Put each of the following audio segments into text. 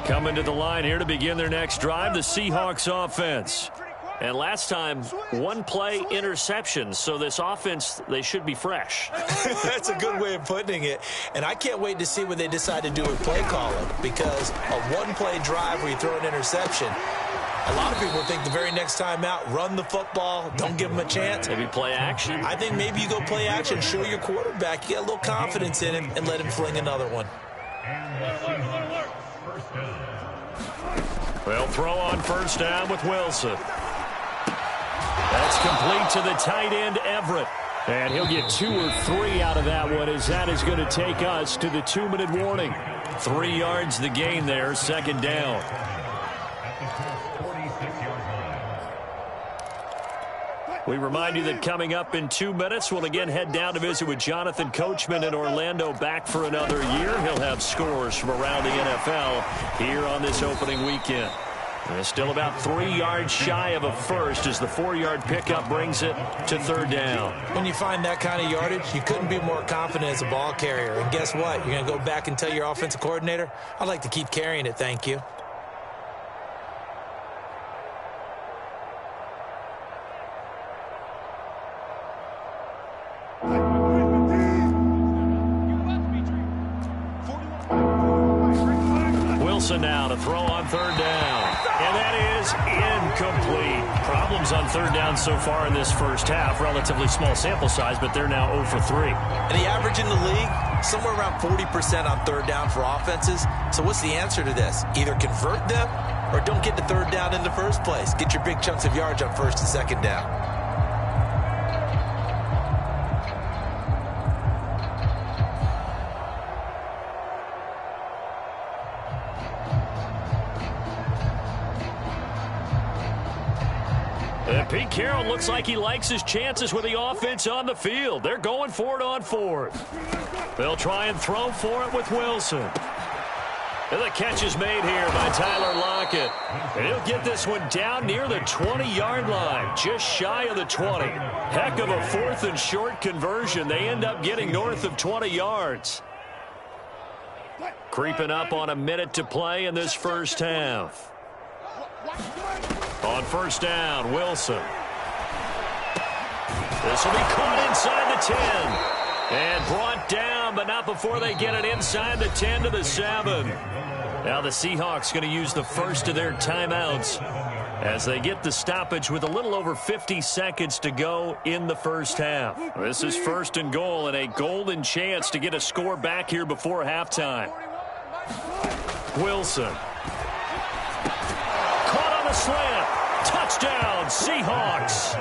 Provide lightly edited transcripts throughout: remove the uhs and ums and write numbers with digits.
Coming to the line here to begin their next drive, the Seahawks offense. And last time, one play interception. So this offense, they should be fresh. That's a good way of putting it. And I can't wait to see what they decide to do with play calling, because a one-play drive where you throw an interception, a lot of people think the very next time out, run the football, don't give them a chance. Maybe play action. I think maybe you go play action, show your quarterback, you get a little confidence in him, and let him fling another one. They'll throw on first down with Wilson. That's complete to the tight end, Everett. And he'll get 2 or 3 out of that one, as that is going to take us to the 2-minute warning. 3 yards the gain there, second down. We remind you that coming up in 2 minutes, we'll again head down to visit with Jonathan Coachman in Orlando, back for another year. He'll have scores from around the NFL here on this opening weekend. And it's still about 3 yards shy of a first as the 4-yard pickup brings it to third down. When you find that kind of yardage, you couldn't be more confident as a ball carrier. And guess what? You're going to go back and tell your offensive coordinator, I'd like to keep carrying it, thank you. Wilson now to throw on third down. And that is incomplete. Problems on third down so far in this first half. Relatively small sample size, but they're now 0 for 3. And the average in the league, somewhere around 40% on third down for offenses. So what's the answer to this? Either convert them or don't get to third down in the first place. Get your big chunks of yards on first and second down. Pete Carroll looks like he likes his chances with the offense on the field. They're going for it on fourth. They'll try and throw for it with Wilson. And the catch is made here by Tyler Lockett. And he'll get this one down near the 20-yard line, just shy of the 20. Heck of a 4th and short conversion. They end up getting north of 20 yards. Creeping up on a minute to play in this first half. On first down, Wilson. This will be caught inside the 10. And brought down, but not before they get it inside the 10 to the 7. Now the Seahawks going to use the first of their timeouts as they get the stoppage with a little over 50 seconds to go in the first half. This is first and goal, and a golden chance to get a score back here before halftime. Wilson. Caught on the slant. Touchdown, Seahawks.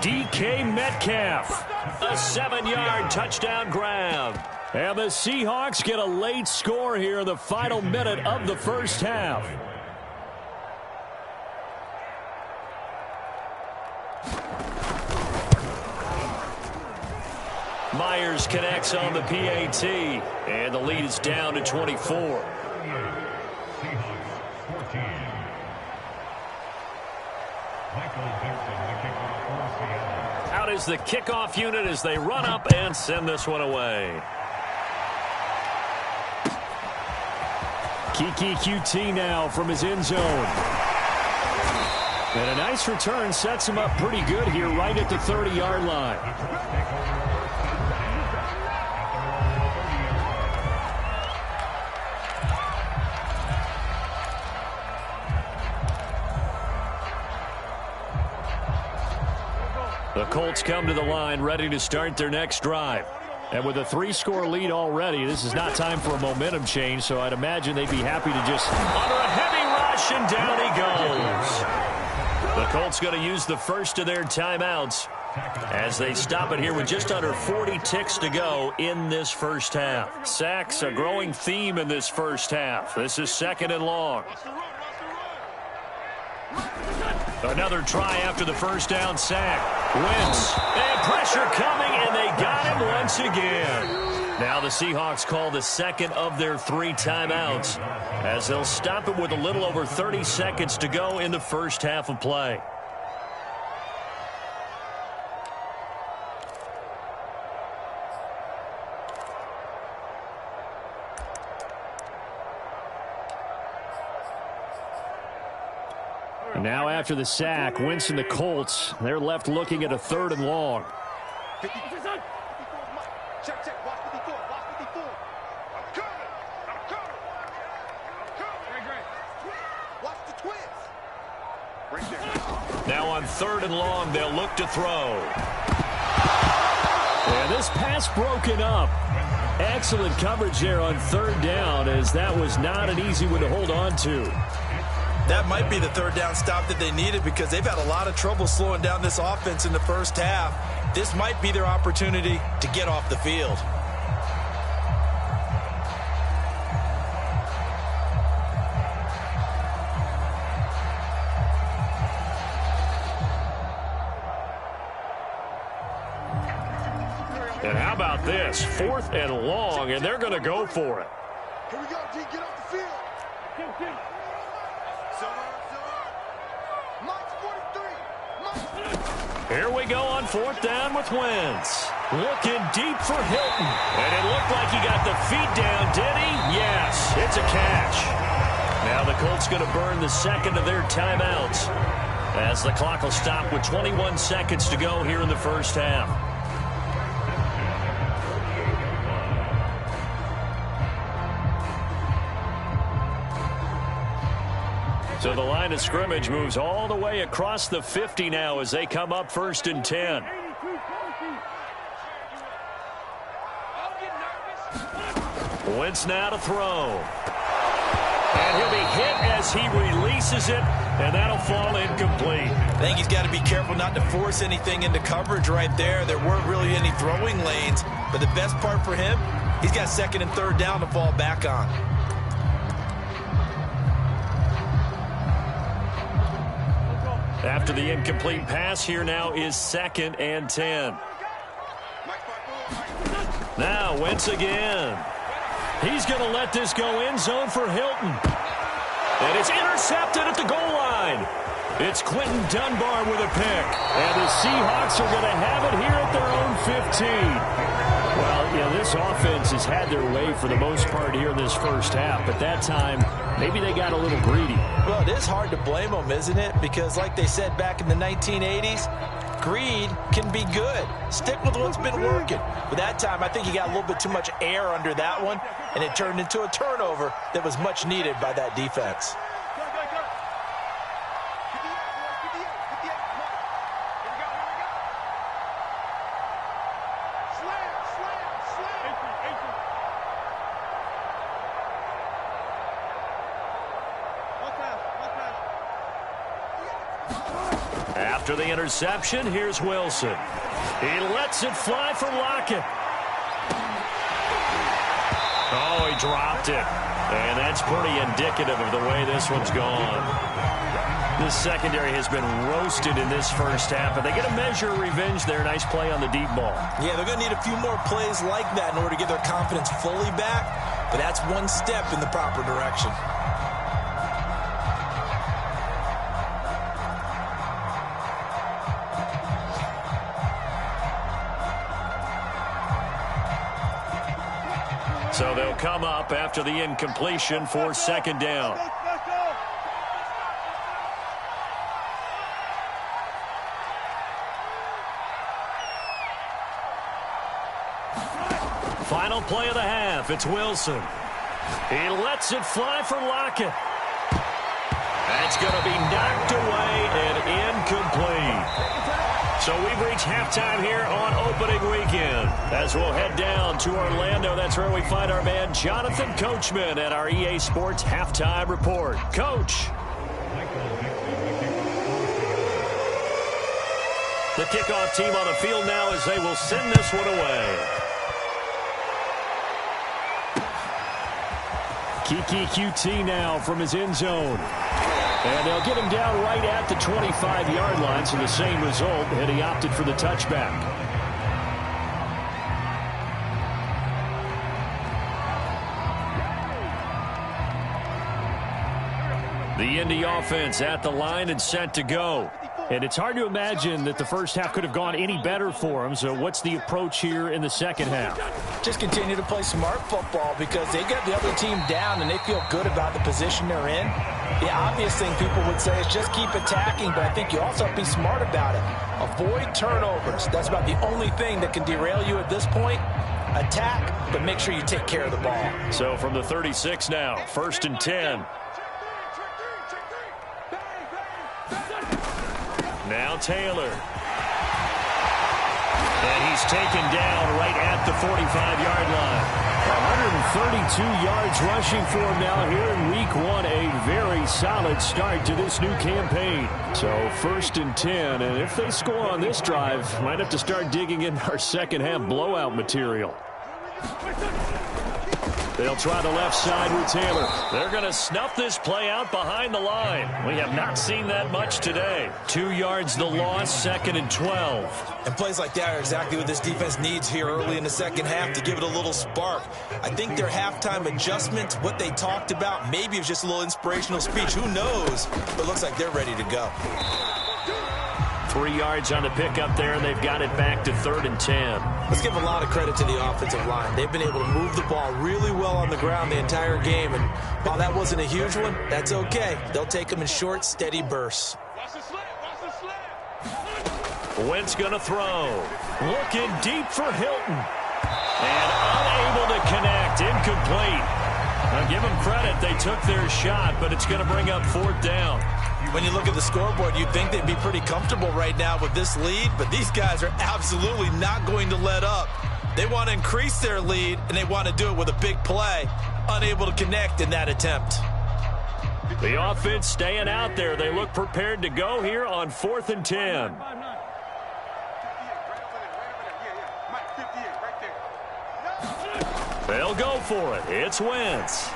DK Metcalf. A 7-yard touchdown grab. And the Seahawks get a late score here in the final minute of the first half. Myers connects on the PAT, and the lead is down to 24. Out is the kickoff unit as they run up and send this one away. Kiki QT now from his end zone. And a nice return sets him up pretty good here right at the 30-yard line. The Colts come to the line ready to start their next drive. And with a 3-score lead already, this is not time for a momentum change, so I'd imagine they'd be happy to just under a heavy rush, and down he goes. The Colts going to use the first of their timeouts as they stop it here with just under 40 ticks to go in this first half. Sacks, a growing theme in this first half. This is second and long. Another try after the first down sack. Wentz, and pressure coming, and they got him once again. Now the Seahawks call the second of their 3 timeouts as they'll stop it with a little over 30 seconds to go in the first half of play. Now after the sack, Wentz and the Colts, they're left looking at a 3rd and long. Check. Watch 54. Watch 54. I'm coming. Watch the twins. Right there. Now on 3rd and long, they'll look to throw. And this pass broken up. Excellent coverage there on 3rd down, as that was not an easy one to hold on to. That might be the 3rd down stop that they needed, because they've had a lot of trouble slowing down this offense in the first half. This might be their opportunity to get off the field. And how about this? 4th and long, and they're going to go for it. Here we go, D. Get off the field. Here we go on 4th down with Wentz. Looking deep for Hilton. And it looked like he got the feet down, did he? Yes, it's a catch. Now the Colts going to burn the 2nd of their timeouts, as the clock will stop with 21 seconds to go here in the first half. So the line of scrimmage moves all the way across the 50 now as they come up 1st and 10. Wentz now to throw. And he'll be hit as he releases it, and that'll fall incomplete. I think he's got to be careful not to force anything into coverage right there. There weren't really any throwing lanes, but the best part for him, he's got 2nd and 3rd down to fall back on. After the incomplete pass, here now is 2nd and 10. Now Wentz again. He's going to let this go end zone for Hilton. And it's intercepted at the goal line. It's Quentin Dunbar with a pick. And the Seahawks are going to have it here at their own 15. Well, you know, this offense has had their way for the most part here in this first half. But that time, maybe they got a little greedy. Well, it is hard to blame them, isn't it? Because like they said back in the 1980s, greed can be good. Stick with what's been working. But that time, I think he got a little bit too much air under that one, and it turned into a turnover that was much needed by that defense. After the interception, here's Wilson. He lets it fly for Lockett. Oh, he dropped it. And that's pretty indicative of the way this one's gone. This secondary has been roasted in this first half, but they get a measure of revenge there. Nice play on the deep ball. Yeah, they're going to need a few more plays like that in order to get their confidence fully back, but that's one step in the proper direction. So they'll come up after the incompletion for 2nd down. Final play of the half. It's Wilson. He lets it fly for Lockett. That's going to be knocked away and incomplete. So we've reached halftime here on opening weekend. As we'll head down to Orlando, that's where we find our man Jonathan Coachman at our EA Sports Halftime Report. Coach. The kickoff team on the field now as they will send this one away. Kiki QT now from his end zone. And they'll get him down right at the 25-yard line, so the same result, and he opted for the touchback. The Indy offense at the line and set to go. And it's hard to imagine that the first half could have gone any better for them. So what's the approach here in the second half? Just continue to play smart football because they got the other team down and they feel good about the position they're in. The obvious thing people would say is just keep attacking, but I think you also have to be smart about it. Avoid turnovers. That's about the only thing that can derail you at this point. Attack, but make sure you take care of the ball. So from the 36 now, 1st and 10. Now Taylor. And he's taken down right at the 45-yard line. 132 yards rushing for him now here in week 1. A very solid start to this new campaign. So 1st and 10. And if they score on this drive, might have to start digging in our second half blowout material. They'll try the left side with Taylor. They're going to snuff this play out behind the line. We have not seen that much today. 2 yards the loss, 2nd and 12. And plays like that are exactly what this defense needs here early in the second half to give it a little spark. I think their halftime adjustment, what they talked about, maybe it was just a little inspirational speech. Who knows? But it looks like they're ready to go. 3 yards on the pickup there, and they've got it back to 3rd and 10. Let's give a lot of credit to the offensive line. They've been able to move the ball really well on the ground the entire game, and while that wasn't a huge one, that's okay. They'll take them in short, steady bursts. Wentz going to throw. Looking deep for Hilton. And unable to connect. Incomplete. Now give them credit. They took their shot, but it's going to bring up 4th down. When you look at the scoreboard, you'd think they'd be pretty comfortable right now with this lead, but these guys are absolutely not going to let up. They want to increase their lead, and they want to do it with a big play. Unable to connect in that attempt. The offense staying out there. They look prepared to go here on 4th and 10. They'll go for it. It's Wentz.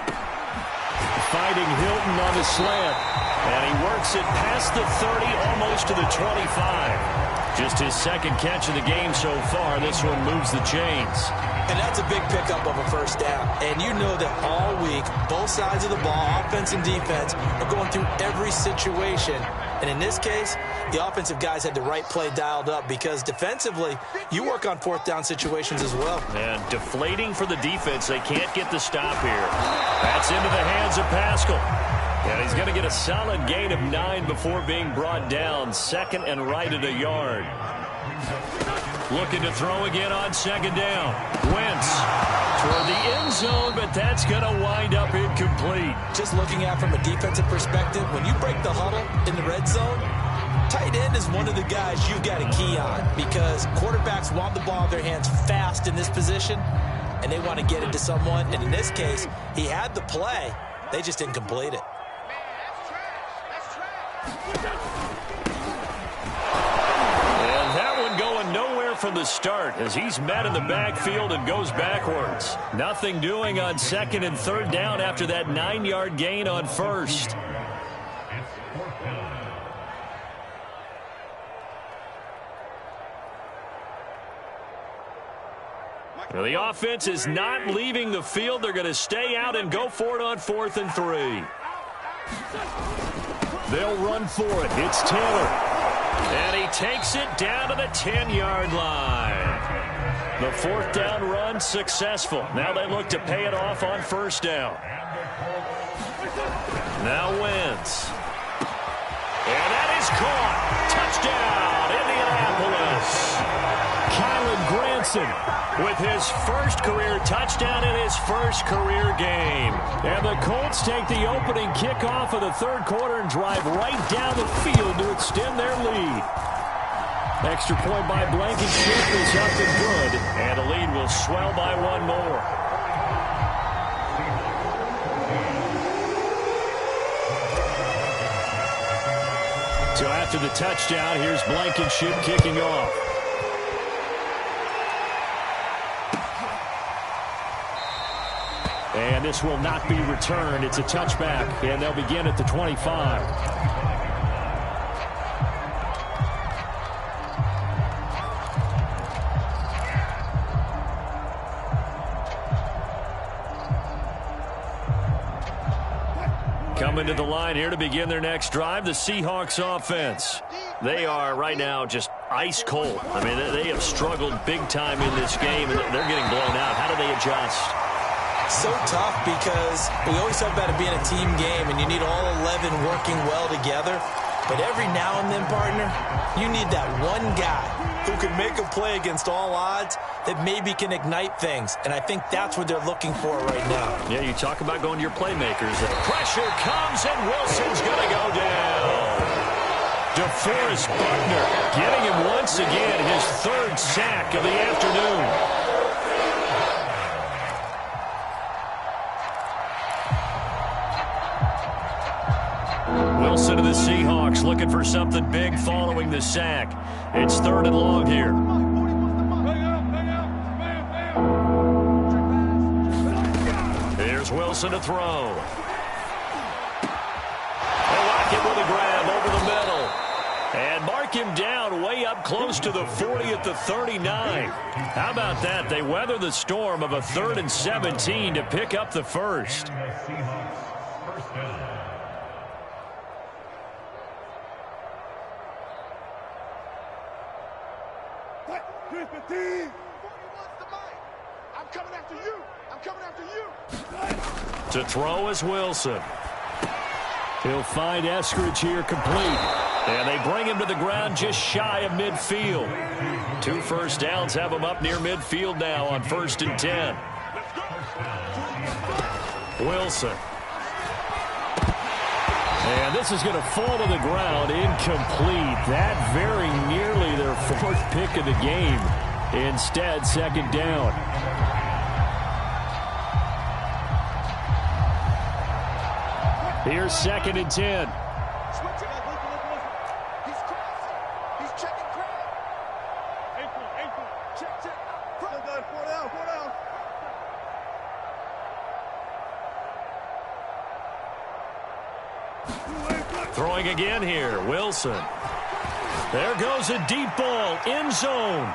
Fighting Hilton on the slant. And he works it past the 30, almost to the 25. Just his 2nd catch of the game so far. This one moves the chains. And that's a big pickup of a 1st down. And you know that all week, both sides of the ball, offense and defense, are going through every situation. And in this case, the offensive guys had the right play dialed up because defensively, you work on 4th down situations as well. And deflating for the defense. They can't get the stop here. That's into the hands of Pascal. And he's going to get a solid gain of 9 before being brought down. 2nd and right at a yard. Looking to throw again on 2nd down. Wentz toward the end zone, but that's going to wind up incomplete. Just looking at from a defensive perspective, when you break the huddle in the red zone, tight end is one of the guys you've got to key on because quarterbacks want the ball in their hands fast in this position, and they want to get it to someone. And in this case, he had the play. They just didn't complete it. And that one going nowhere from the start as he's met in the backfield and goes backwards. Nothing doing on 2nd and 3rd down after that 9-yard gain on 1st. Well, the offense is not leaving the field. They're going to stay out and go for it on 4th and 3. They'll run for it. It's Taylor. And he takes it down to the 10-yard line. The 4th down run successful. Now they look to pay it off on 1st down. Now Wentz. And that is caught. Touchdown, Indianapolis. Kylen Granson with his 1st career touchdown in his 1st career game. And the Colts take the opening kickoff of the 3rd quarter and drive right down the field to extend their lead. Extra point by Blankenship is up and good. And the lead will swell by 1 more. So after the touchdown, here's Blankenship kicking off. And this will not be returned. It's a touchback, and they'll begin at the 25. Coming to the line here to begin their next drive, the Seahawks offense. They are right now just ice cold. I mean, they have struggled big time in this game, and they're getting blown out. How do they adjust? So tough because we always talk about it being a team game, and you need all 11 working well together. But every now and then, partner, you need that one guy who can make a play against all odds that maybe can ignite things. And I think that's what they're looking for right now. Yeah, you talk about going to your playmakers. Pressure comes, and Wilson's going to go down. DeForest Buckner getting him once again, his third sack of the afternoon. Wilson to the Seahawks looking for something big following the sack. It's 3rd and long here. Here's Wilson to throw. They lock it with a grab over the middle. And mark him down way up close to the 40 at the 39. How about that? They weather the storm of a 3rd and 17 to pick up the first. I'm coming after you. I'm coming after you. To throw is Wilson. He'll find Eskridge here complete. And they bring him to the ground just shy of midfield. 2 first downs have him up near midfield now on 1st and 10. Wilson. And this is going to fall to the ground incomplete. That very nearly their 4th pick of the game. Instead, 2nd down. Here's 2nd and 10. He's crossing. He's checking crowd. Ankle. Check. 4 down. Throwing again here, Wilson. There goes a deep ball, end zone.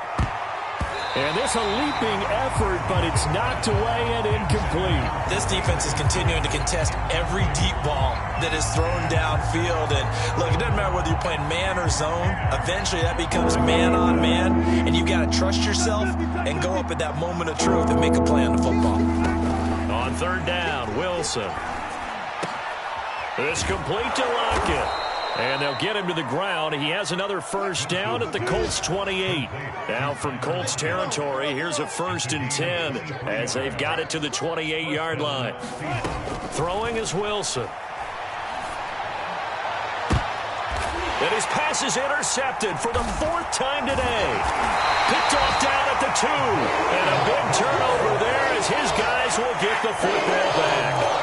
And this a leaping effort, but it's knocked away and incomplete. This defense is continuing to contest every deep ball that is thrown downfield. And look, it doesn't matter whether you're playing man or zone. Eventually that becomes man on man. And you've got to trust yourself and go up at that moment of truth and make a play on the football. On 3rd down, Wilson. It's complete to Lockett. And they'll get him to the ground. He has another first down at the Colts 28. Now from Colts territory, here's a 1st and 10 as they've got it to the 28-yard line. Throwing is Wilson. And his pass is intercepted for the 4th time today. Picked off down at the 2. And a big turnover there as his guys will get the football back.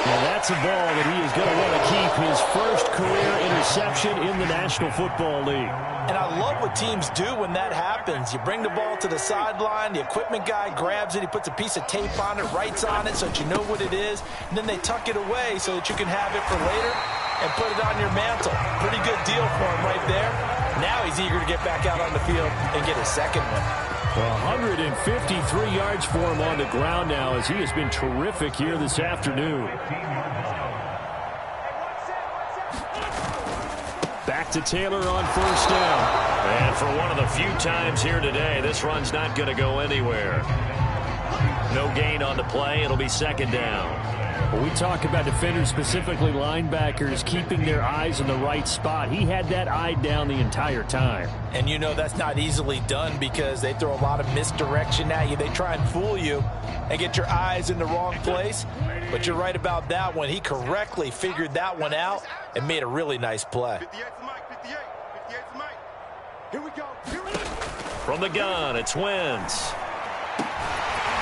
And that's a ball that he is going to want to keep, his first career interception in the National Football League. And I love what teams do when that happens. You bring the ball to the sideline, the equipment guy grabs it, he puts a piece of tape on it, writes on it so that you know what it is, and then they tuck it away so that you can have it for later and put it on your mantle. Pretty good deal for him right there. Now he's eager to get back out on the field and get his 2nd one. 153 yards for him on the ground now as he has been terrific here this afternoon. Back to Taylor on 1st down. And for one of the few times here today, this run's not going to go anywhere. No gain on the play. It'll be 2nd down. When we talk about defenders, specifically linebackers, keeping their eyes in the right spot, he had that eye down the entire time. And you know that's not easily done because they throw a lot of misdirection at you. They try and fool you and get your eyes in the wrong place. But you're right about that one. He correctly figured that one out and made a really nice play. 58's Mike. 58's Mike. Here we go. From the gun, it's Wentz.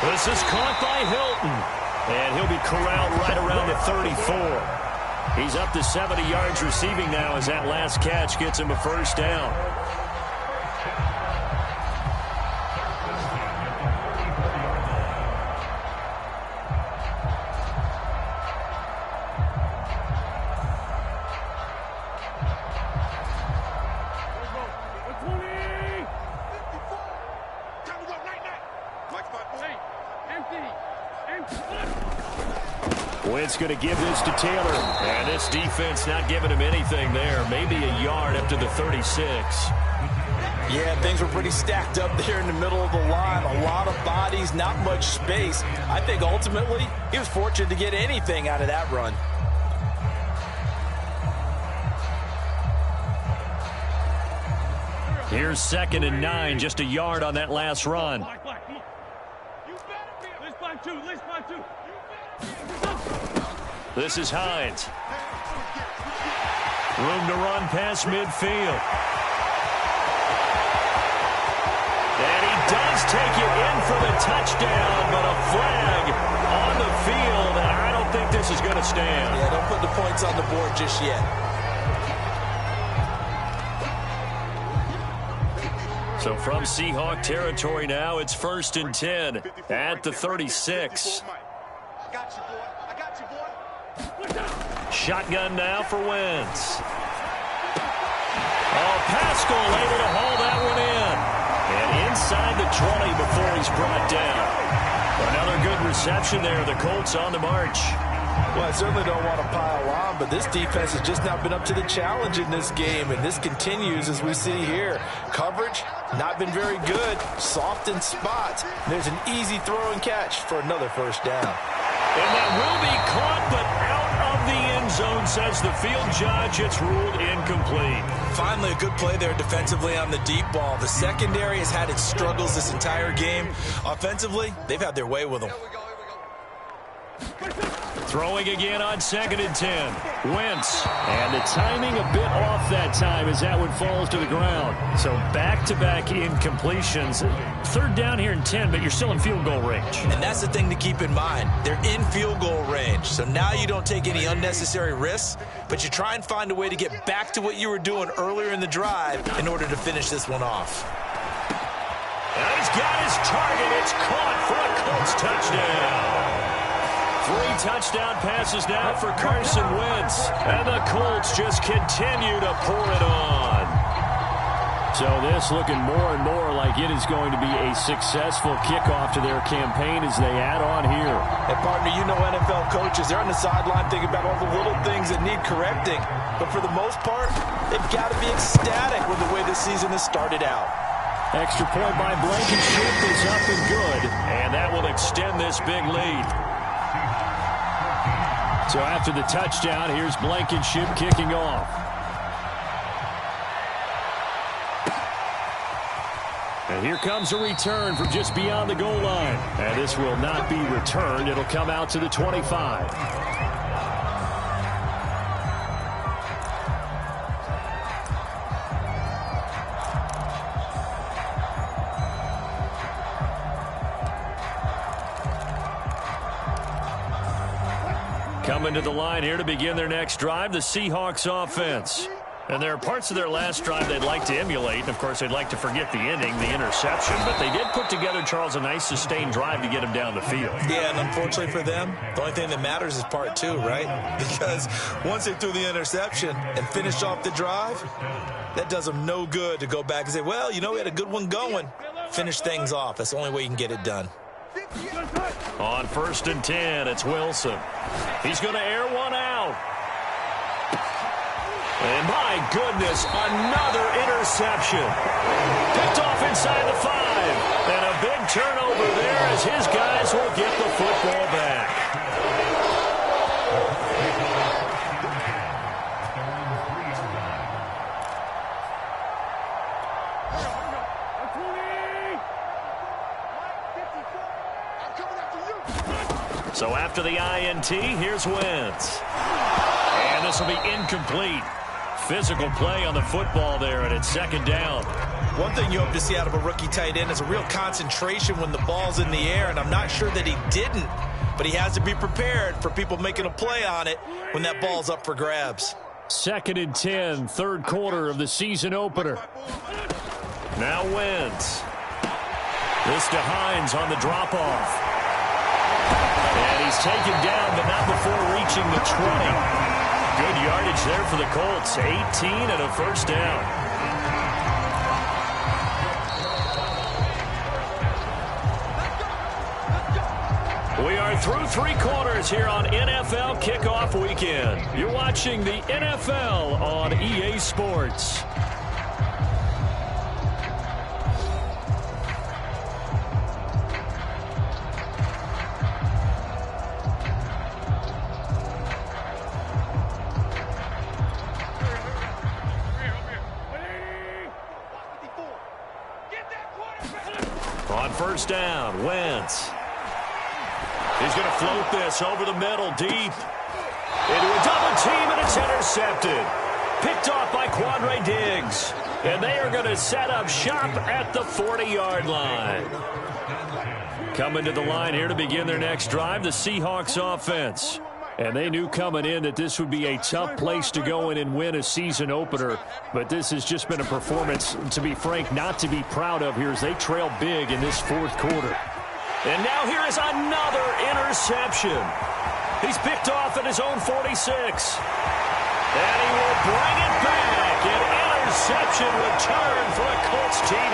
This is caught by Hilton. And he'll be corralled right around the 34. He's up to 70 yards receiving now as that last catch gets him a first down. Wentz going to give this to Taylor. And this defense not giving him anything there. Maybe a yard up to the 36. Yeah, things were pretty stacked up there in the middle of the line. A lot of bodies, not much space. I think ultimately he was fortunate to get anything out of that run. Here's 2nd and 9, just a yard on that last run. This is Hines. Room to run past midfield. And he does take it in for the touchdown, but a flag on the field, and I don't think this is going to stand. Yeah, don't put the points on the board just yet. So from Seahawk territory now, it's 1st and 10 at the 36. Shotgun now for Wentz. Oh, Pascal able to haul that one in. And inside the 20 before he's brought down. Another good reception there. The Colts on the march. Well, I certainly don't want to pile on, but this defense has just not been up to the challenge in this game, and this continues as we see here. Coverage, not been very good. Soft in spots. There's an easy throw and catch for another first down. And that will be caught, but out of the end zone, says the field judge. It's ruled incomplete. Finally, a good play there defensively on the deep ball. The secondary has had its struggles this entire game. Offensively, they've had their way with them. Throwing again on 2nd and 10. Wentz. And the timing a bit off that time as that one falls to the ground. So back-to-back incompletions. 3rd down here and 10, but you're still in field goal range. And that's the thing to keep in mind. They're in field goal range. So now you don't take any unnecessary risks, but you try and find a way to get back to what you were doing earlier in the drive in order to finish this one off. And he's got his target. It's caught for a Colts touchdown. 3 touchdown passes now for Carson Wentz. And the Colts just continue to pour it on. So this looking more and more like it is going to be a successful kickoff to their campaign as they add on here. And partner, you know NFL coaches, they're on the sideline thinking about all the little things that need correcting. But for the most part, they've got to be ecstatic with the way this season has started out. Extra point by Blankenship is up and good. And that will extend this big lead. So after the touchdown, here's Blankenship kicking off. And here comes a return from just beyond the goal line. And this will not be returned. It'll come out to the 25. Coming to the line here to begin their next drive, the Seahawks offense. And there are parts of their last drive they'd like to emulate. And, of course, they'd like to forget the ending, the interception. But they did put together, Charles, a nice sustained drive to get him down the field. Yeah, and unfortunately for them, the only thing that matters is part 2, right? Because once they threw the interception and finished off the drive, that does them no good to go back and say, well, you know, we had a good one going. Finish things off. That's the only way you can get it done. On 1st and 10, it's Wilson. He's going to air one out. And my goodness, another interception. Picked off inside the 5. And a big turnover there as his guys will get the football back. So after the INT, here's Wentz. And this will be incomplete. Physical play on the football there, and it's 2nd down. One thing you hope to see out of a rookie tight end is a real concentration when the ball's in the air, and I'm not sure that he didn't, but he has to be prepared for people making a play on it when that ball's up for grabs. 2nd and 10, 3rd quarter of the season opener. Now Wentz. This to Hines on the drop-off. And he's taken down, but not before reaching the 20. Good yardage there for the Colts. 18 and a first down. We are through 3 quarters here on NFL Kickoff Weekend. You're watching the NFL on EA Sports. On first down, Wentz. He's going to float this over the middle, deep. Into a double team, and it's intercepted. Picked off by Quandre Diggs. And they are going to set up shop at the 40-yard line. Coming to the line here to begin their next drive, the Seahawks offense. And they knew coming in that this would be a tough place to go in and win a season opener. But this has just been a performance, to be frank, not to be proud of here as they trail big in this fourth quarter. And now here is another interception. He's picked off at his own 46. And he will bring it back. An interception return for a Colts TD.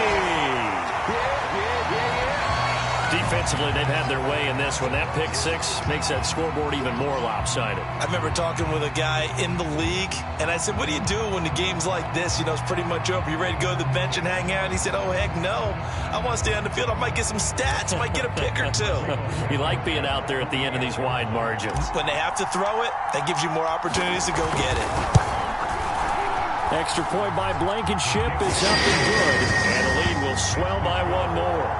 Defensively, they've had their way in this one. That pick six makes that scoreboard even more lopsided. I remember talking with a guy in the league, and I said, what do you do when the game's like this? You know, it's pretty much over. You ready to go to the bench and hang out? And he said, oh, heck no. I want to stay on the field. I might get some stats. I might get a pick or two. You like being out there at the end of these wide margins. When they have to throw it, that gives you more opportunities to go get it. Extra point by Blankenship is up and good. And the lead will swell by one more.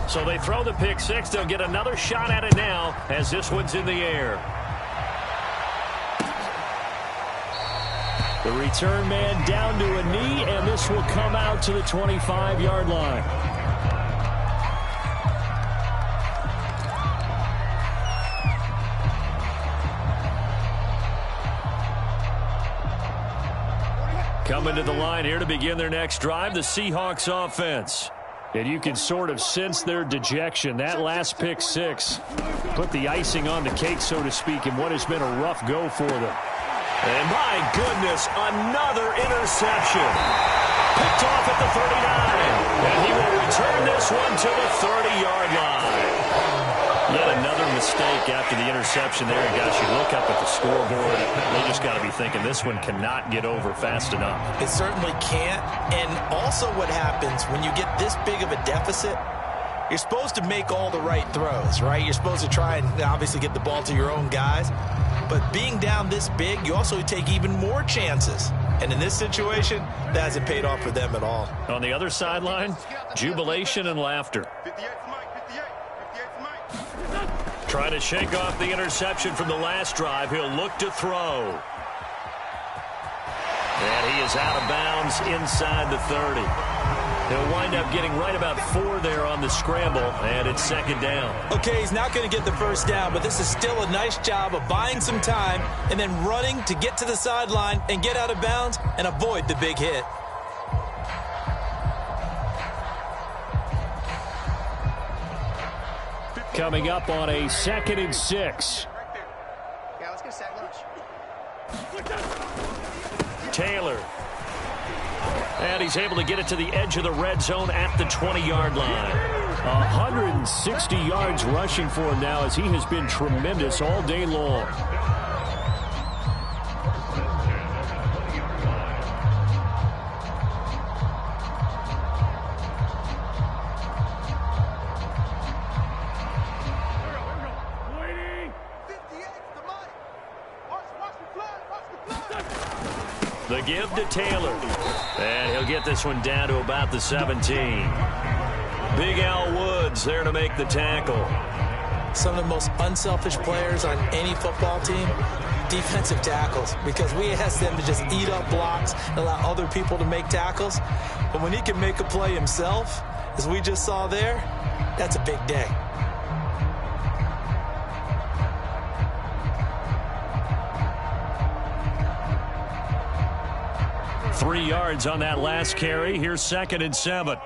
So they throw the pick six. They'll get another shot at it now as this one's in the air. The return man down to a knee, and this will come out to the 25-yard line. Coming to the line here to begin their next drive, the Seahawks offense. And you can sort of sense their dejection. That last pick six put the icing on the cake, so to speak, in what has been a rough go for them. And my goodness, another interception. Picked off at the 39. And he will return this one to the 30-yard line. Yet another mistake after the interception there. And gosh, you look up at the scoreboard, they just got to be thinking this one cannot get over fast enough. It certainly can't. And also what happens when you get this big of a deficit, you're supposed to make all the right throws, right? You're supposed to try and obviously get the ball to your own guys. But being down this big, you also take even more chances. And in this situation, that hasn't paid off for them at all. On the other sideline, jubilation and laughter. Trying to shake off the interception from the last drive. He'll look to throw. And he is out of bounds inside the 30. He'll wind up getting right about 4 there on the scramble, and it's second down. Okay, he's not going to get the first down, but this is still a nice job of buying some time and then running to get to the sideline and get out of bounds and avoid the big hit. Coming up on a 2nd and 6. Yeah, let's get a sack lunch. Taylor. And he's able to get it to the edge of the red zone at the 20-yard line. 160 yards rushing for him now as he has been tremendous all day long. The give to Taylor. And he'll get this one down to about the 17. Big Al Woods there to make the tackle. Some of the most unselfish players on any football team, defensive tackles, because we ask them to just eat up blocks and allow other people to make tackles. But when he can make a play himself, as we just saw there, that's a big day. Three yards on that last carry. Here's 2nd and 7.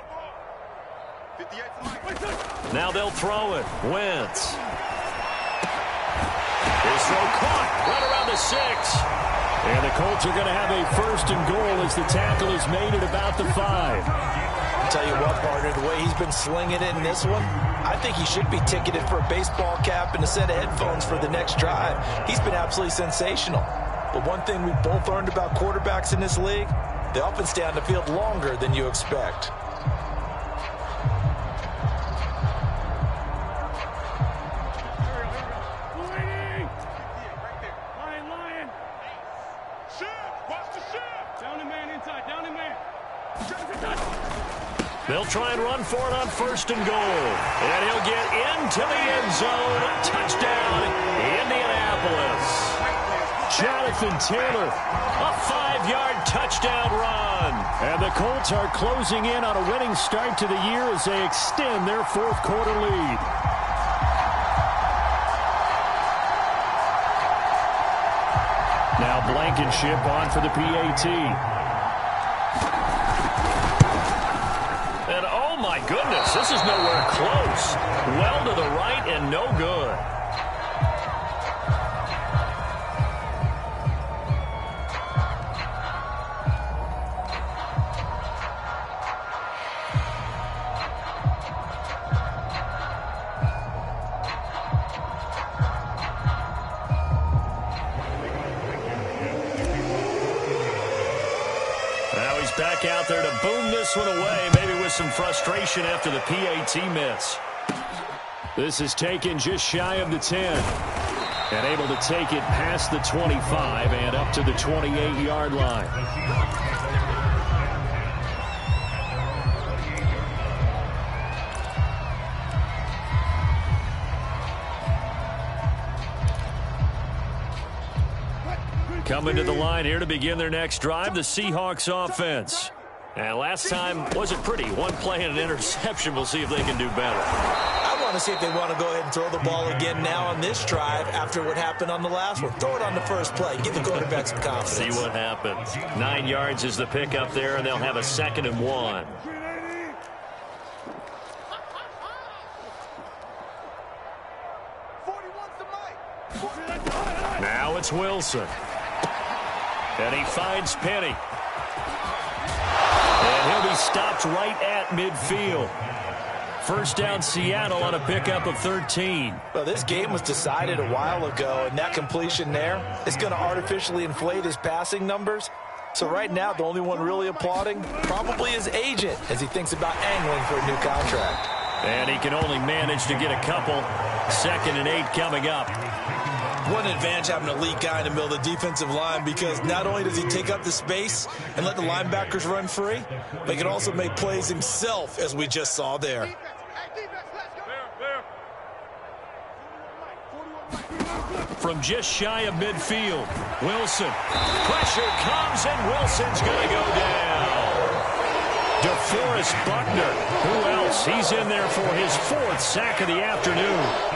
Now they'll throw it. Wentz. His throw caught right around the 6. And the Colts are going to have a 1st and goal as the tackle is made at about the 5. I'll tell you what, partner, the way he's been slinging it in this one, I think he should be ticketed for a baseball cap and a set of headphones for the next drive. He's been absolutely sensational. But one thing we both learned about quarterbacks in this league, they often stay on the field longer than you expect. They'll try and run for it on 1st and goal. And he'll get into the end zone. Touchdown, Indianapolis. Jonathan Taylor, a 5-yard touchdown run. And the Colts are closing in on a winning start to the year as they extend their 4th quarter lead. Now Blankenship on for the PAT. My goodness, this is nowhere close. Well to the right and no good. Now he's back out there to boom this one away, maybe with some frustration after the PAT miss. This is taken just shy of the 10. And able to take it past the 25 and up to the 28-yard line. Coming to the line here to begin their next drive, the Seahawks offense. And last time wasn't pretty. One play and an interception. We'll see if they can do better. I want to see if they want to go ahead and throw the ball again now on this drive after what happened on the last one. Throw it on the first play. Give the quarterback some confidence. See what happens. 9 yards is the pickup there, and they'll have a 2nd and 1. Now it's Wilson. And he finds Penny. And he'll be stopped right at midfield. First down Seattle on a pickup of 13. Well, this game was decided a while ago, and that completion there is going to artificially inflate his passing numbers. So right now, the only one really applauding probably his agent as he thinks about angling for a new contract. And he can only manage to get a couple. 2nd and 8 coming up. What an advantage having an elite guy in the middle of the defensive line, because not only does he take up the space and let the linebackers run free, but he can also make plays himself, as we just saw there. From just shy of midfield, Wilson. Pressure comes, and Wilson's going to go down. DeForest Buckner. Who else? He's in there for his 4th sack of the afternoon.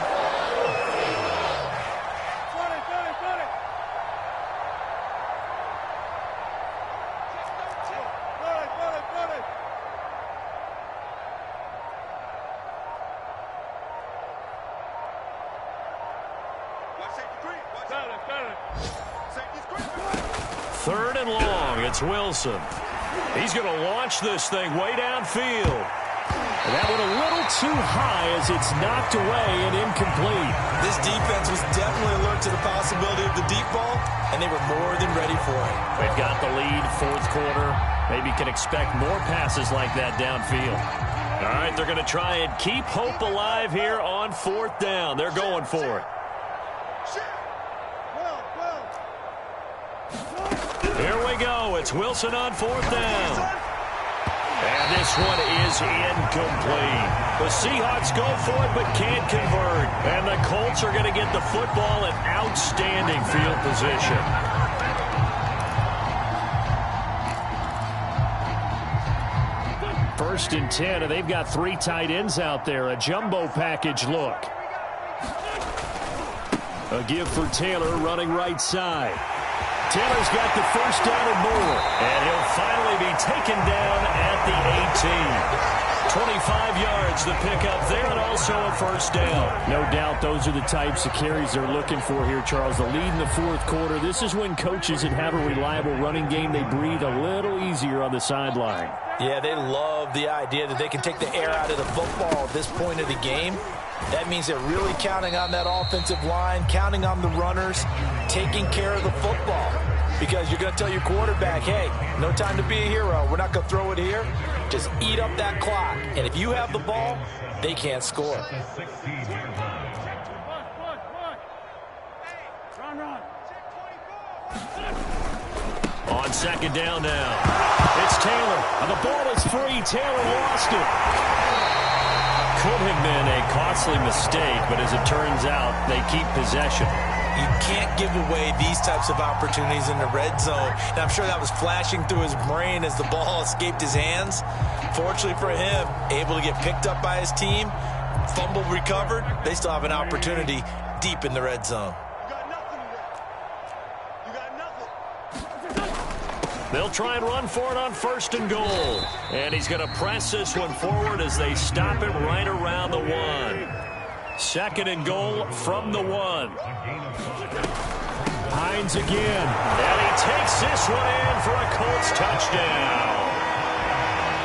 Third and long, it's Wilson. He's going to launch this thing way downfield. And that went a little too high as it's knocked away and incomplete. This defense was definitely alert to the possibility of the deep ball, and they were more than ready for it. They've got the lead, 4th quarter. Maybe can expect more passes like that downfield. All right, they're going to try and keep hope alive here on 4th down. They're going for it. Here we go. It's Wilson on 4th down. And this one is incomplete. The Seahawks go for it but can't convert. And the Colts are going to get the football in outstanding field position. 1st and 10, and they've got 3 tight ends out there. A jumbo package look. A give for Taylor running right side. Taylor's got the first down and more, and he'll finally be taken down at the 18. 25 yards the pickup there, and also a first down. No doubt those are the types of carries they're looking for here, Charles. The lead in the 4th quarter. This is when coaches that have a reliable running game, they breathe a little easier on the sideline. Yeah, they love the idea that they can take the air out of the football at this point of the game. That means they're really counting on that offensive line, counting on the runners, taking care of the football. Because you're going to tell your quarterback, hey, no time to be a hero. We're not going to throw it here. Just eat up that clock. And if you have the ball, they can't score. On 2nd down now. It's Taylor. And the ball is free. Taylor lost it. Could have been a costly mistake, but as it turns out, they keep possession. You can't give away these types of opportunities in the red zone. And I'm sure that was flashing through his brain as the ball escaped his hands. Fortunately for him, able to get picked up by his team, fumble recovered. They still have an opportunity deep in the red zone. They'll try and run for it on 1st and goal. And he's going to press this one forward as they stop it right around the 1. 2nd and goal from the 1. Hines again. And he takes this one in for a Colts touchdown.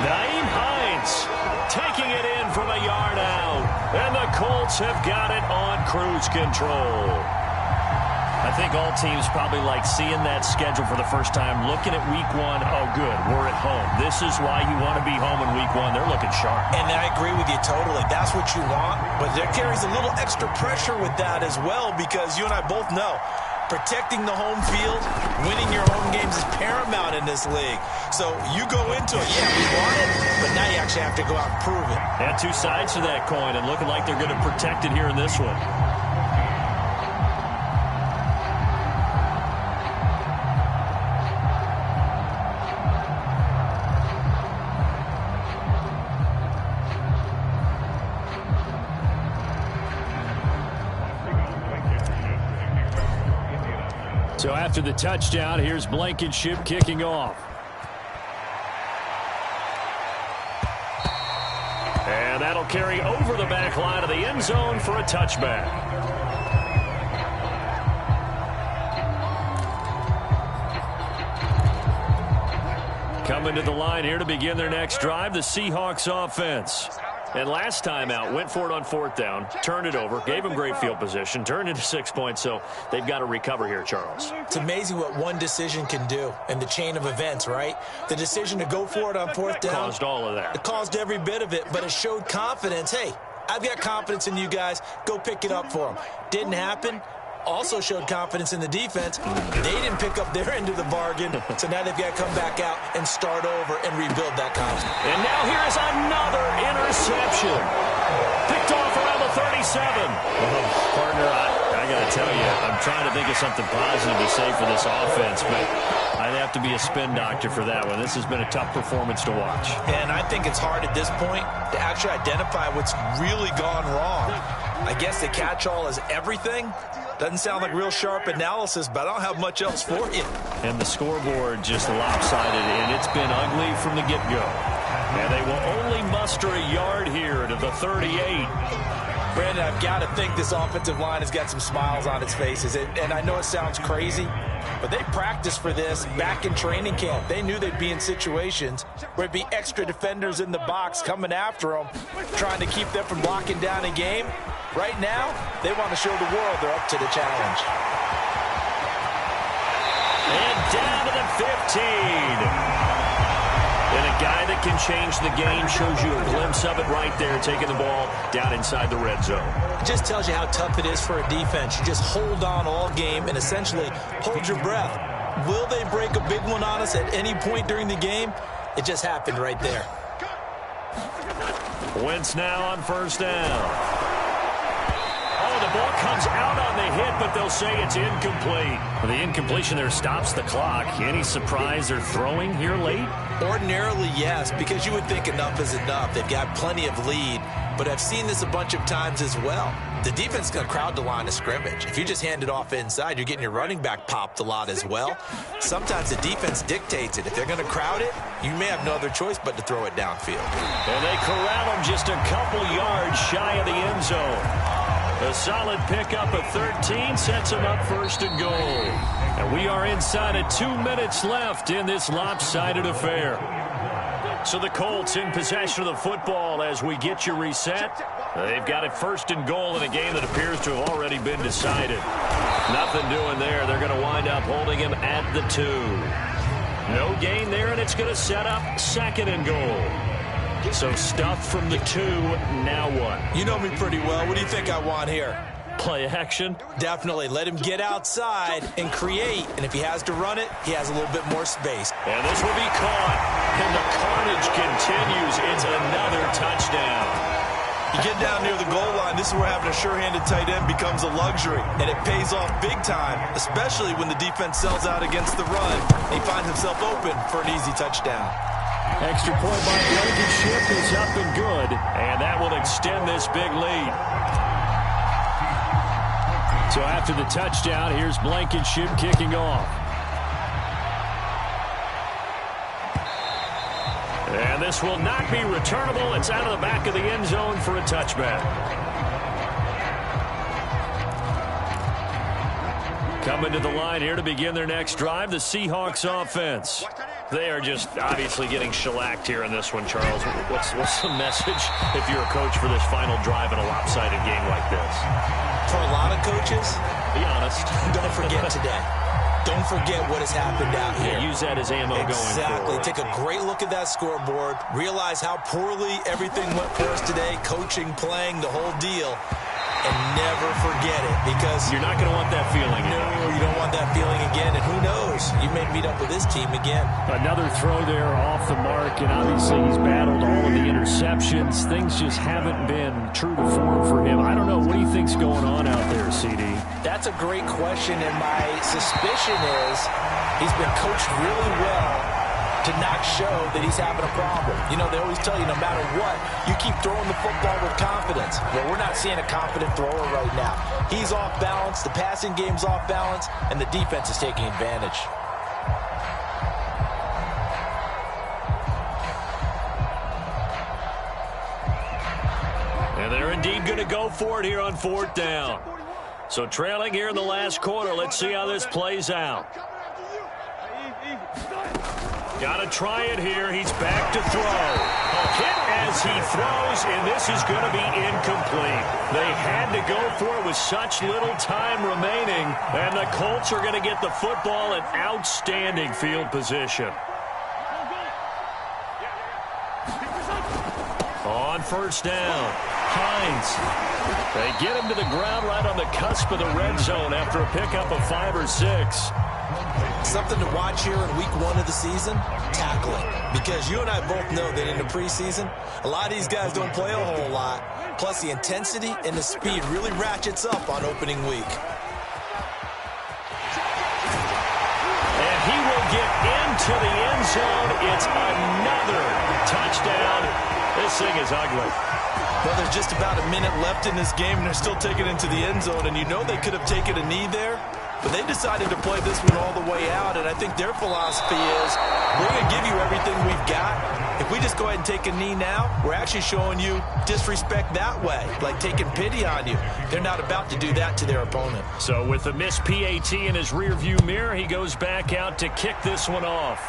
Nyheim Hines taking it in from a yard out. And the Colts have got it on cruise control. I think all teams probably like seeing that schedule for the first time, looking at week 1. Oh, good, we're at home. This is why you want to be home in week 1. They're looking sharp. And I agree with you totally. That's what you want. But there carries a little extra pressure with that as well, because you and I both know protecting the home field, winning your home games is paramount in this league. So you go into it, yeah, we want it, but now you actually have to go out and prove it. And 2 sides to that coin, and looking like they're going to protect it here in this one. So after the touchdown, here's Blankenship kicking off. And that'll carry over the back line of the end zone for a touchback. Coming to the line here to begin their next drive, the Seahawks offense. And last time out, went for it on 4th down, turned it over, gave them great field position, turned into 6 points, so they've got to recover here, Charles. It's amazing what one decision can do in the chain of events, right? The decision to go for it on 4th down. Caused all of that. It caused every bit of it, but it showed confidence. Hey, I've got confidence in you guys. Go pick it up for them. Didn't happen. Also showed confidence in the defense. They didn't pick up their end of the bargain, so now they've got to come back out and start over and rebuild that confidence. And now here is another interception. Picked off around the 37. Partner, I got to tell you, I'm trying to think of something positive to say for this offense, but I'd have to be a spin doctor for that one. This has been a tough performance to watch. And I think it's hard at this point to actually identify what's really gone wrong. I guess the catch-all is everything. Doesn't sound like real sharp analysis, but I don't have much else for you. And the scoreboard just lopsided, and it's been ugly from the get-go. And they will only muster a yard here to the 38. Brandon, I've got to think this offensive line has got some smiles on its faces. And I know it sounds crazy, but they practiced for this back in training camp. They knew they'd be in situations where there'd be extra defenders in the box coming after them, trying to keep them from locking down a game. Right now, they want to show the world they're up to the challenge. And down to the 15. And a guy that can change the game, shows you a glimpse of it right there, taking the ball down inside the red zone. It just tells you how tough it is for a defense. You just hold on all game and essentially hold your breath. Will they break a big one on us at any point during the game? It just happened right there. Wentz now on 1st down. Oh, the ball comes out on the hit, but they'll say it's incomplete. Well, the incompletion there stops the clock. Any surprise they're throwing here late? Ordinarily, yes, because you would think enough is enough. They've got plenty of lead, but I've seen this a bunch of times as well. The defense is going to crowd the line of scrimmage. If you just hand it off inside, you're getting your running back popped a lot as well. Sometimes the defense dictates it. If they're going to crowd it, you may have no other choice but to throw it downfield. And they corral him just a couple yards shy of the end zone. A solid pickup of 13 sets him up first and goal. And we are inside of 2 minutes left in this lopsided affair. So the Colts in possession of the football as we get you reset. They've got it first and goal in a game that appears to have already been decided. Nothing doing there. They're going to wind up holding him at the 2. No gain there, and it's going to set up second and goal. So stuff from the 2, now what? You know me pretty well. What do you think I want here? Play action? Definitely. Let him get outside and create. And if he has to run it, he has a little bit more space. And this will be caught. And the carnage continues. It's another touchdown. You get down near the goal line, this is where having a sure-handed tight end becomes a luxury. And it pays off big time, especially when the defense sells out against the run. He finds himself open for an easy touchdown. Extra point by Blankenship is up and good. And that will extend this big lead. So after the touchdown, here's Blankenship kicking off. And this will not be returnable. It's out of the back of the end zone for a touchback. Coming to the line here to begin their next drive, the Seahawks offense. They are just obviously getting shellacked here in this one, Charles. What's the message if you're a coach for this final drive in a lopsided game like this? For a lot of coaches, be honest. Don't forget today. Don't forget what has happened out here. Yeah, use that as ammo going forward. Exactly. Take a great look at that scoreboard. Realize how poorly everything went for us today. Coaching, playing, the whole deal. And never forget it, because you're not going to want that feeling. No, you don't want that feeling again. And who knows? You may meet up with this team again. Another throw there off the mark, and obviously he's battled all of the interceptions. Things just haven't been true to form for him. I don't know. What do you think's going on out there, CD? That's a great question, and my suspicion is he's been coached really well to not show that he's having a problem. You know, they always tell you no matter what, you keep throwing the football with confidence. Well, we're not seeing a confident thrower right now. He's off balance, the passing game's off balance, and the defense is taking advantage. And they're indeed going to go for it here on 4th down. So trailing here in the last quarter, let's see how this plays out. Got to try it here. He's back to throw. A hit as he throws, and this is going to be incomplete. They had to go for it with such little time remaining, and the Colts are going to get the football in outstanding field position. On 1st down, Hines. They get him to the ground right on the cusp of the red zone after a pickup of 5 or 6. Something to watch here in week 1 of the season, tackling. Because you and I both know that in the preseason, a lot of these guys don't play a whole lot. Plus, the intensity and the speed really ratchets up on opening week. And he will get into the end zone. It's another touchdown. This thing is ugly. Well, there's just about a minute left in this game, and they're still taking it into the end zone. And you know they could have taken a knee there. But they decided to play this one all the way out, and I think their philosophy is, we're going to give you everything we've got. If we just go ahead and take a knee now, we're actually showing you disrespect that way, like taking pity on you. They're not about to do that to their opponent. So with the missed PAT in his rearview mirror, he goes back out to kick this one off.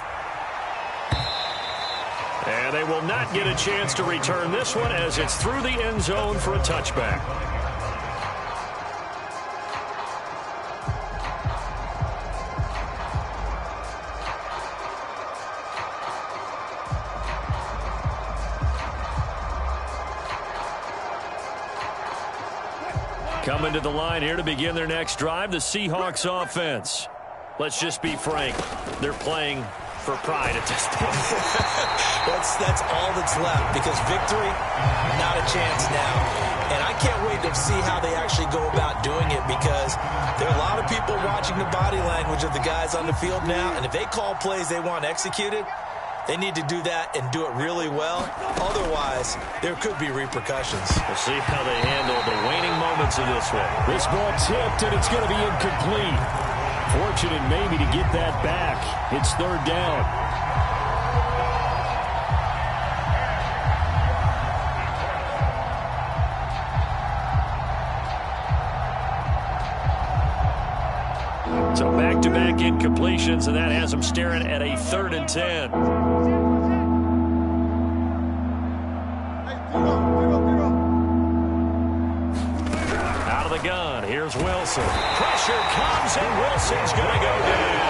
And they will not get a chance to return this one as it's through the end zone for a touchback. Coming to the line here to begin their next drive, the Seahawks offense. Let's just be frank. They're playing for pride at this point. That's all that's left, because victory, not a chance now. And I can't wait to see how they actually go about doing it, because there are a lot of people watching the body language of the guys on the field now, and if they call plays they want executed, they need to do that and do it really well. Otherwise, there could be repercussions. We'll see how they handle the waning moments of this one. This ball tipped, and it's going to be incomplete. Fortunate maybe to get that back. It's third down. So back-to-back incompletions, and that has them staring at a 3rd and 10. Out of the gun, here's Wilson. Pressure comes, and Wilson's going to go down.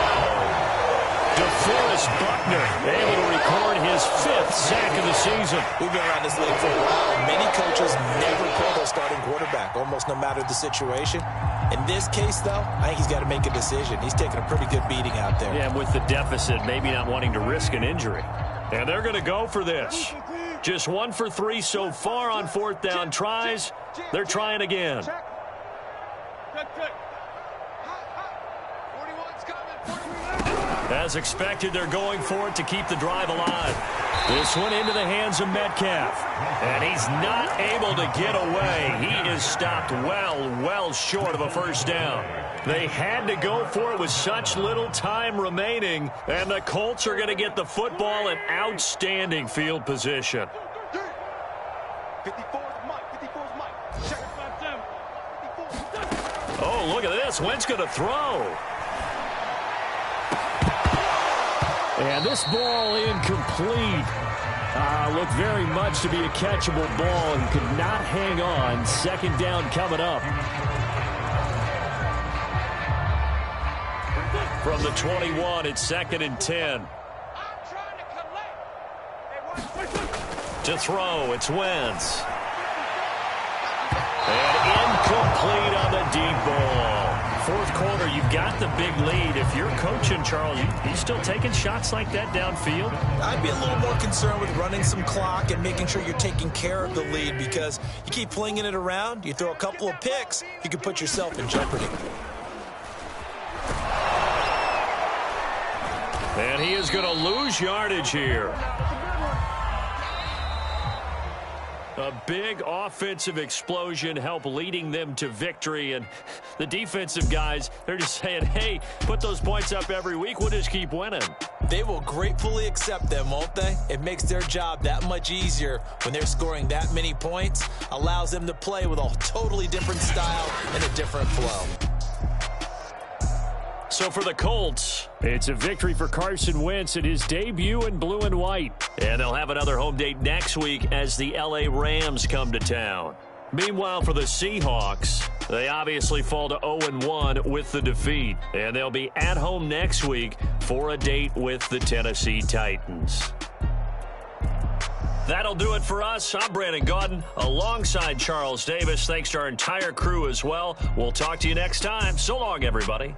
DeForest Buckner able to record his 5th sack of the season. We've been around this league for a while. Many coaches never pull their starting quarterback, almost no matter the situation. In this case, though, I think he's got to make a decision. He's taking a pretty good beating out there. Yeah, and with the deficit, maybe not wanting to risk an injury. And they're going to go for this. Just 1 for 3 so far on 4th down tries. They're trying again. As expected, they're going for it to keep the drive alive. This one into the hands of Metcalf. And he's not able to get away. He is stopped well short of a first down. They had to go for it with such little time remaining. And the Colts are going to get the football in outstanding field position. 54's Mike. Check it down. 54. Oh, look at this. Wentz going to throw. And this ball incomplete. Looked very much to be a catchable ball and could not hang on. 2nd down coming up. From the 21, it's 2nd and 10. To throw, it's Wentz. And incomplete on the deep ball. 4th quarter, you've got the big lead. If you're coaching, Charles, you still taking shots like that downfield? I'd be a little more concerned with running some clock and making sure you're taking care of the lead, because you keep flinging it around, you throw a couple of picks, you can put yourself in jeopardy. And he is going to lose yardage here. A big offensive explosion helped leading them to victory. And the defensive guys, they're just saying, hey, put those points up every week. We'll just keep winning. They will gratefully accept them, won't they? It makes their job that much easier when they're scoring that many points. Allows them to play with a totally different style and a different flow. So for the Colts, it's a victory for Carson Wentz in his debut in blue and white. And they'll have another home date next week as the LA Rams come to town. Meanwhile, for the Seahawks, they obviously fall to 0-1 with the defeat. And they'll be at home next week for a date with the Tennessee Titans. That'll do it for us. I'm Brandon Gaudin alongside Charles Davis. Thanks to our entire crew as well. We'll talk to you next time. So long, everybody.